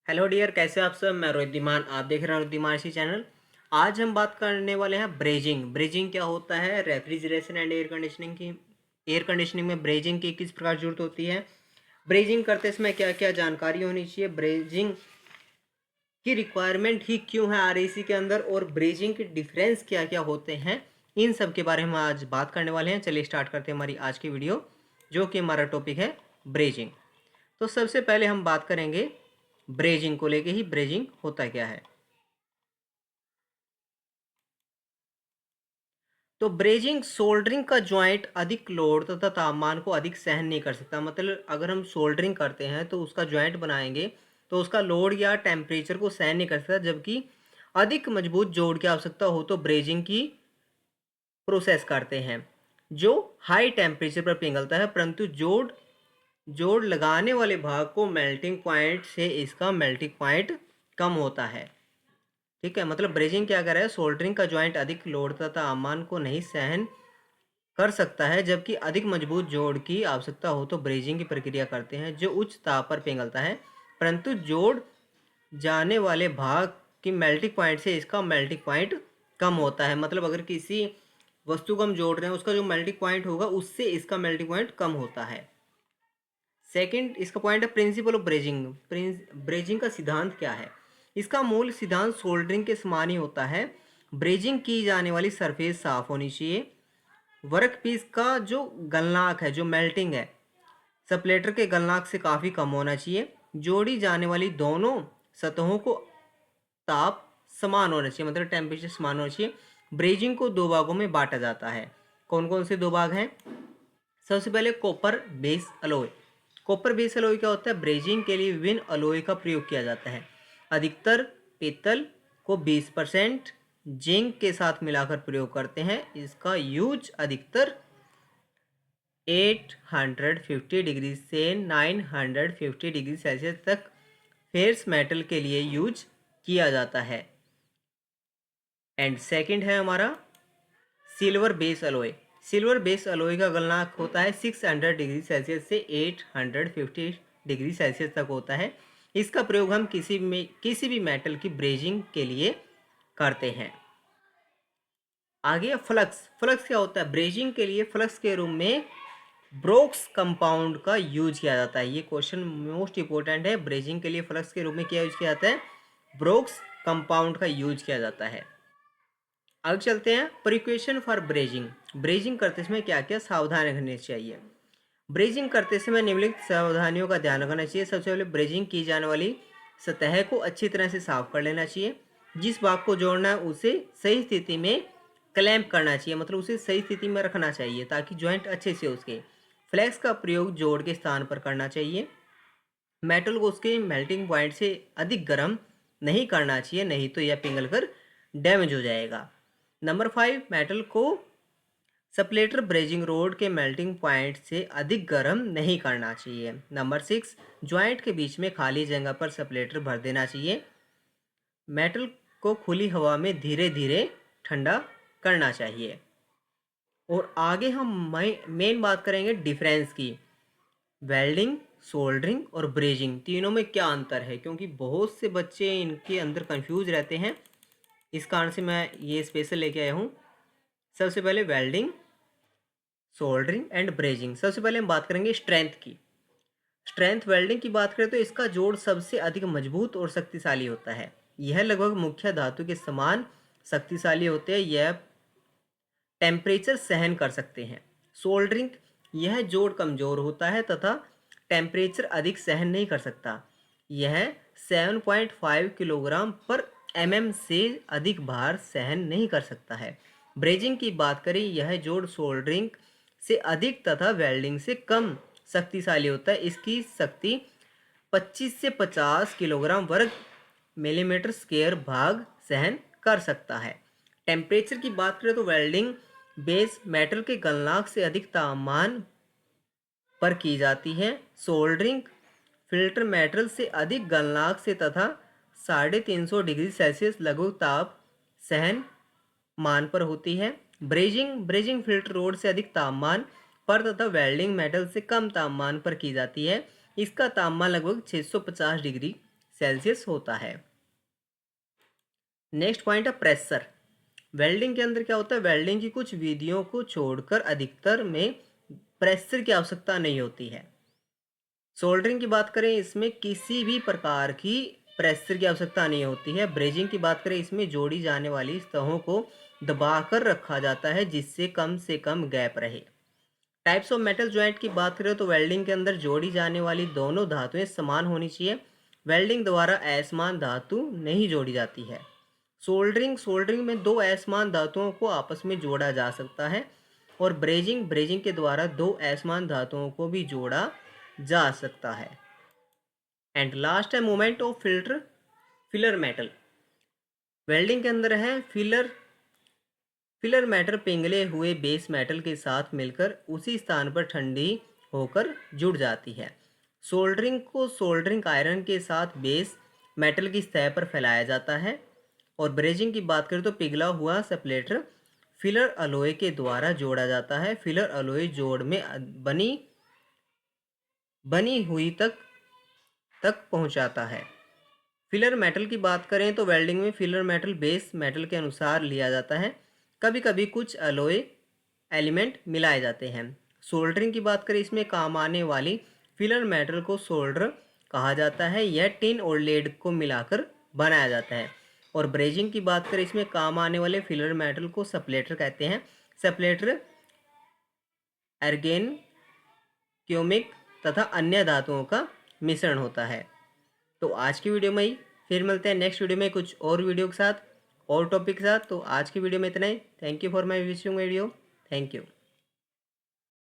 Hello dear, कैसे आप सब। मैं रोहित धीमान, आप देख रहे हैं रोहित धीमान इसी चैनल। आज हम बात करने वाले हैं ब्रेजिंग। ब्रेजिंग क्या होता है, रेफ्रिजरेशन एंड एयर कंडीशनिंग की। एयर कंडीशनिंग में ब्रेजिंग की किस प्रकार जरूरत होती है, ब्रेजिंग करते समय क्या क्या जानकारी होनी चाहिए, ब्रेजिंग की रिक्वायरमेंट ही क्यों है आरएसी के अंदर, और ब्रेजिंग के डिफरेंस क्या क्या होते हैं, इन सब के बारे में आज बात करने वाले हैं। चलिए स्टार्ट करते हैं हमारी आज की वीडियो, जो कि हमारा टॉपिक है ब्रेजिंग। तो सबसे पहले हम बात करेंगे ब्रेजिंग को लेके ही, ब्रेजिंग होता क्या है। तो ब्रेजिंग सोल्डरिंग का जॉइंट अधिक लोड तथा तापमान को अधिक सहन नहीं कर सकता। मतलब अगर हम सोल्डरिंग करते हैं तो उसका जॉइंट बनाएंगे तो उसका लोड या टेम्परेचर को सहन नहीं कर सकता, जबकि अधिक मजबूत जोड़ की आवश्यकता हो तो ब्रेजिंग की प्रोसेस करते हैं, जो हाई टेम्परेचर पर पिघलता है, परंतु जोड़ जोड़ लगाने वाले भाग को मेल्टिंग पॉइंट से इसका मेल्टिंग पॉइंट कम होता है। ठीक है, मतलब ब्रेजिंग क्या कर रहा है, सोल्डरिंग का जॉइंट अधिक लोड तथा तापमान को नहीं सहन कर सकता है, जबकि अधिक मजबूत जोड़ की आवश्यकता हो तो ब्रेजिंग की प्रक्रिया करते हैं, जो उच्च ताप पर पिघलता है, परंतु जोड़ जाने वाले भाग की मेल्टिंग पॉइंट से इसका मेल्टिंग पॉइंट कम होता है। मतलब अगर किसी वस्तु को हम जोड़ रहे हैं, उसका जो मेल्टिंग पॉइंट होगा उससे इसका मेल्टिंग पॉइंट कम होता है। सेकंड इसका पॉइंट है प्रिंसिपल ऑफ ब्रेजिंग। ब्रेजिंग का सिद्धांत क्या है। इसका मूल सिद्धांत सोल्डरिंग के समान ही होता है। ब्रेजिंग की जाने वाली सरफेस साफ होनी चाहिए। वर्क पीस का जो गलनांक है, जो मेल्टिंग है, सप्लेटर के गलनांक से काफ़ी कम होना चाहिए। जोड़ी जाने वाली दोनों सतहों को ताप समान होना चाहिए, मतलब टेम्परेचर समान होना चाहिए। ब्रेजिंग को दो भागों में बांटा जाता है। कौन कौन से दो भाग हैं। सबसे पहले copper base alloy. Copper base alloy क्या होता है, ब्रेजिंग के लिए विभिन्न अलॉय का प्रयोग किया जाता है। अधिकतर पीतल को 20% जिंक के साथ मिलाकर प्रयोग करते हैं। इसका यूज अधिकतर 850 डिग्री से 950 डिग्री सेल्सियस तक फेर्स मेटल के लिए यूज किया जाता है। एंड सेकंड है हमारा silver base alloy. Silver base alloy का गलनांक होता है 600 डिग्री सेल्सियस से 850 डिग्री सेल्सियस तक होता है। इसका प्रयोग हम किसी भी मेटल की ब्रेजिंग के लिए करते हैं। आगे फ्लक्स। फ्लक्स क्या होता है, ब्रेजिंग के लिए फ्लक्स के रूप में ब्रोक्स कंपाउंड का यूज किया जाता है। ये क्वेश्चन मोस्ट इंपोर्टेंट है। ब्रेजिंग के लिए फ्लक्स के रूप में क्या यूज किया जाता है, ब्रोक्स कंपाउंड का यूज किया जाता है। आगे चलते हैं, प्रिकॉशन फॉर ब्रेजिंग। ब्रेजिंग करते समय क्या क्या सावधान रखनी चाहिए। ब्रेजिंग करते समय निम्नलिखित सावधानियों का ध्यान रखना चाहिए। सबसे पहले ब्रेजिंग की जाने वाली सतह को अच्छी तरह से साफ कर लेना चाहिए। जिस भाग को जोड़ना है उसे सही स्थिति में क्लैंप करना चाहिए, मतलब उसे सही स्थिति में रखना चाहिए ताकि जॉइंट अच्छे से उसके। फ्लैक्स का प्रयोग जोड़ के स्थान पर करना चाहिए। मेटल को उसके मेल्टिंग पॉइंट से अधिक गर्म नहीं करना चाहिए, नहीं तो यह पिघल कर डैमेज हो जाएगा। नंबर 5, मेटल को सप्लेटर ब्रेजिंग रोड के मेल्टिंग पॉइंट से अधिक गर्म नहीं करना चाहिए। नंबर 6, ज्वाइंट के बीच में खाली जगह पर सप्लेटर भर देना चाहिए। मेटल को खुली हवा में धीरे धीरे ठंडा करना चाहिए। और आगे हम मेन बात करेंगे डिफरेंस की। वेल्डिंग, सोल्डरिंग और ब्रेजिंग तीनों में क्या अंतर है, क्योंकि बहुत से बच्चे इनके अंदर कंफ्यूज रहते हैं। इस कारण से मैं ये स्पेशल लेके आया हूँ। सबसे पहले वेल्डिंग, सोल्डरिंग एंड ब्रेजिंग। सबसे पहले हम बात करेंगे स्ट्रेंथ की। स्ट्रेंथ वेल्डिंग की बात करें तो इसका जोड़ सबसे अधिक मजबूत और शक्तिशाली होता है। यह लगभग मुख्य धातु के समान शक्तिशाली होते हैं। यह टेम्परेचर सहन कर सकते हैं। सोल्डरिंग, यह जोड़ कमजोर होता है तथा टेम्परेचर अधिक सहन नहीं कर सकता। यह 7.5 किलोग्राम पर से अधिक भार सहन नहीं कर सकता है। ब्रेजिंग की बात करें, यह जोड़ सोल्डरिंग से अधिक तथा वेल्डिंग से कम शक्तिशाली होता है। इसकी शक्ति 25 से 50 किलोग्राम वर्ग मिलीमीटर स्क्वायर भाग सहन कर सकता है। टेम्परेचर की बात करें तो वेल्डिंग बेस मेटल के गलनांक से अधिक तापमान पर की जाती है। सोल्डरिंग फिल्टर मेटल से अधिक गलनांक से तथा 350 डिग्री सेल्सियस लगभग ताप सहन मान पर होती है। ब्रेजिंग फिल्टर रोड से अधिक तापमान पर तथा वेल्डिंग मेटल से कम तापमान पर की जाती है। इसका तापमान लगभग 650 डिग्री सेल्सियस होता है। नेक्स्ट पॉइंट है प्रेशर। वेल्डिंग के अंदर क्या होता है, वेल्डिंग की कुछ विधियों को छोड़कर अधिकतर में प्रेशर की आवश्यकता नहीं होती है। सोल्डरिंग की बात करें, इसमें किसी भी प्रकार की प्रेशर की आवश्यकता नहीं होती है। ब्रेजिंग की बात करें, इसमें जोड़ी जाने वाली सतहों को दबाकर रखा जाता है जिससे कम से कम गैप रहे। टाइप्स ऑफ मेटल जॉइंट की बात करें तो वेल्डिंग के अंदर जोड़ी जाने वाली दोनों धातुएं समान होनी चाहिए। वेल्डिंग द्वारा असमान धातु नहीं जोड़ी जाती है। सोल्डरिंग में दो असमान धातुओं को आपस में जोड़ा जा सकता है। और ब्रेजिंग के द्वारा दो असमान धातुओं को भी जोड़ा जा सकता है। एंड लास्ट है movement of filler metal. Welding के अंदर है फिलर मेटल पिघले हुए बेस मेटल के साथ मिलकर उसी स्थान पर ठंडी होकर जुड़ जाती है। सोल्डरिंग को सोल्डरिंग आयरन के साथ बेस मेटल की सतह पर फैलाया जाता है। और ब्रेजिंग की बात करें तो पिघला हुआ सेपरेटर फिलर अलॉय के द्वारा जोड़ा जाता है। फिलर अलॉय जोड़ में बनी हुई तक पहुंचाता है। फिलर मेटल की बात करें तो वेल्डिंग में फिलर मेटल बेस मेटल के अनुसार लिया जाता है। कभी कभी कुछ अलॉय एलिमेंट मिलाए जाते हैं। सोल्डरिंग की बात करें, इसमें काम आने वाली फिलर मेटल को सोल्डर कहा जाता है। यह टिन और लेड को मिलाकर बनाया जाता है। और ब्रेजिंग की बात करें, इसमें काम आने वाले फिलर मेटल को सप्लेटर कहते हैं। सप्लेटर एर्गेन क्योमिक तथा अन्य धातुओं का मिश्रण होता है। तो आज की वीडियो में ही, फिर मिलते हैं नेक्स्ट वीडियो में कुछ और वीडियो के साथ और टॉपिक के साथ। तो आज की वीडियो में इतना ही। Thank you for my wishing video. Thank you.